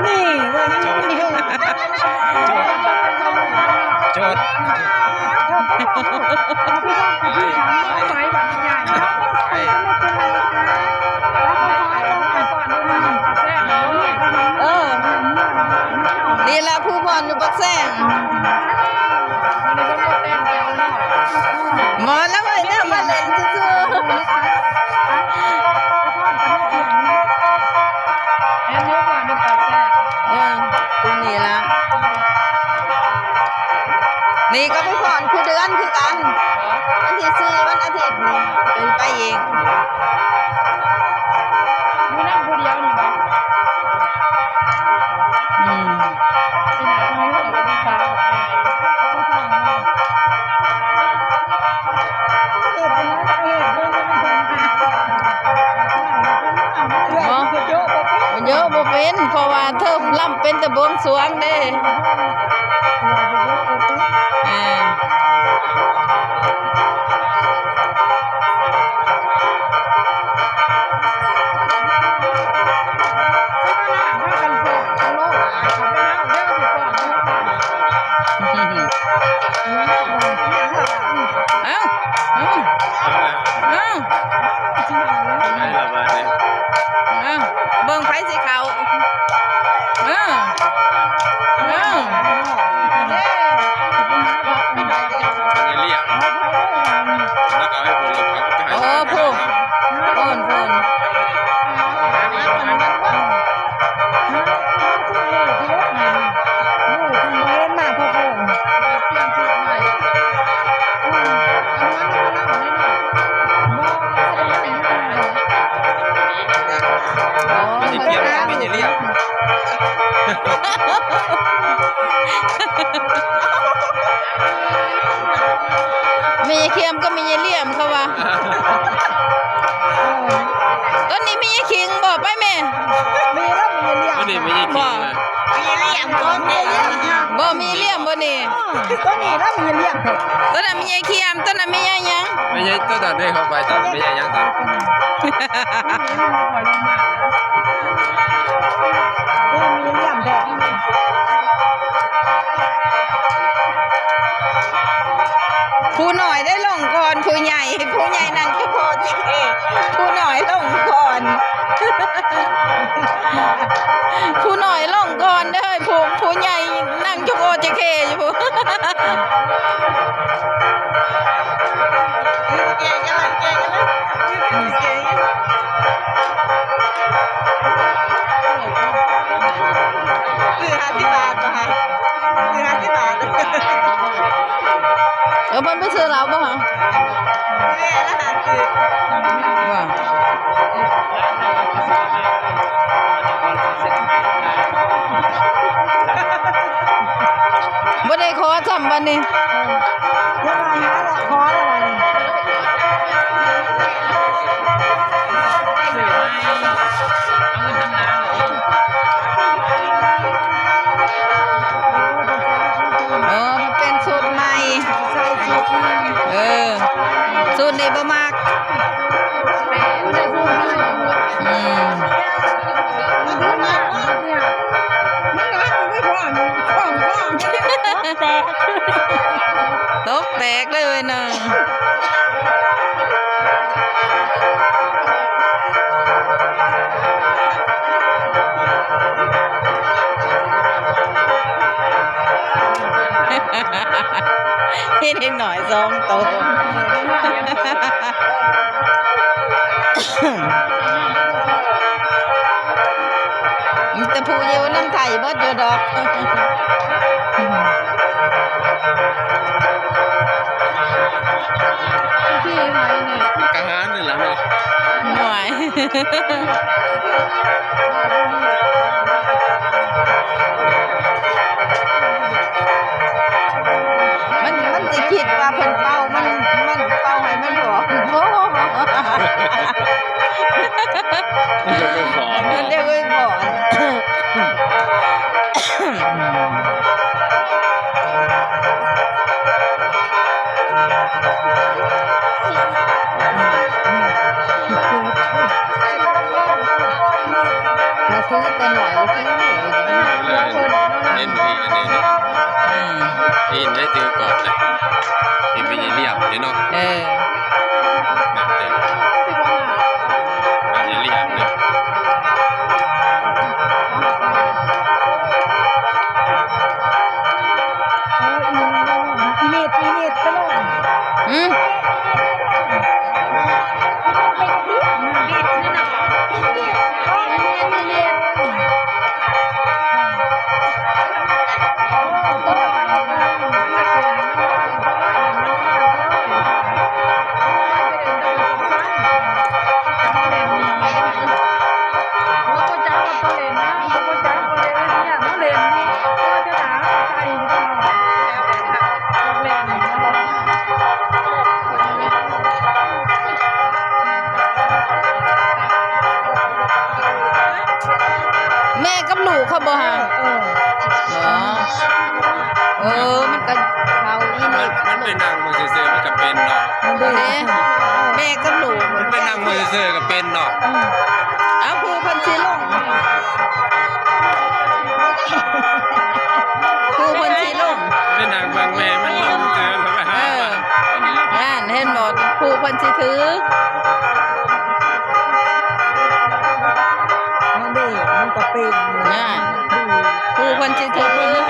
นี่ว่านี่โจทย์ไฟแบบใหญ่นี่ละผู้บอลอยู่ปักแซงหมอแล้วเว้ยเนี่ยมาเล่นซื่อตัวนี้ละนี่ก็ไปสอนครูเดือนคือกันวันที่4วันอาทิตย์นี่เป็นไปเองมีนั่งคนเดียวนี่บ้างไปไหนทำไมไม่ถึงเป็นสาวออกไปเยอะบ่เป็นเพราะว่าเธอล่ำเป็นแต่บวงสรวงเด้เบิ่งไผสิเขาโอ้พูนมีเคียมก็มีเลี่ยมเขาว่าต้นนี้มีคิงบอกไปแม่มีแล้วมีเลี้ยงต้นนี้ไม่ใช่คิงเลยมีเลี้ยงต้นนี้บ่มีเลี่ยมบ่นี่ต้นนี้แล้วมีเลี้ยงต้นนั้นมีเคียมต้นนั้นมียังไม่ใช่ต้นนั้นได้เข้าไปต้นไม่ใช่ยังต้นมีเลี้ยงแดงผู้หน่อยได้ลงก่อนผู้ใหญ่นั่งจะพอจิเอผู้หน่อยลงก่อนผู้หน่อยลงก่อนเด้อผู้ใหญ่นั่งจะพอจิเคอยู่มันไปซื้อเราป่ะฮะว่าบ่ได้ขอจำวันนี้ยังไงนะขออะไรมันเป็นสูตรใหม่สูตรนี้บ่มากตกแตกเลยนะเห็นหน่อยสองโตแต่ผู้เยาว์น้ำไทยบ่อยู่ดอกที่ไหนเนี่ยกระหานนี่แหละเนาะหน่อยมันจะคิดว่าเพิ่นเป่ามันเป่าให้มันบอกโอ้มันเรียกว่าบอก นี่เนาะ อืม อินได้ตือกอดเลยอินไปเรียบนี่เนาะ เออ แบบเต็ม ที่ว่า แบบเรียบเนี่ย อีเมดก็ลง อืม แม่กับลูกเขาบ่ฮะเออมันก็เขาอี มั นี่ นเป็นนางมือเสือมันกับเป็นเนาะ เด้แม่กับลูก มันเป็นนางมือเสือกับเป็นเนาะ เอาครูเพันสิลงครูเพันสิลง เป็นนางบางแม่มันลงเสือแล้วไปหา นั่นเห็นบ่ครูเพันสิถือ มันก็เป็น นั่นครูเพันสิถือ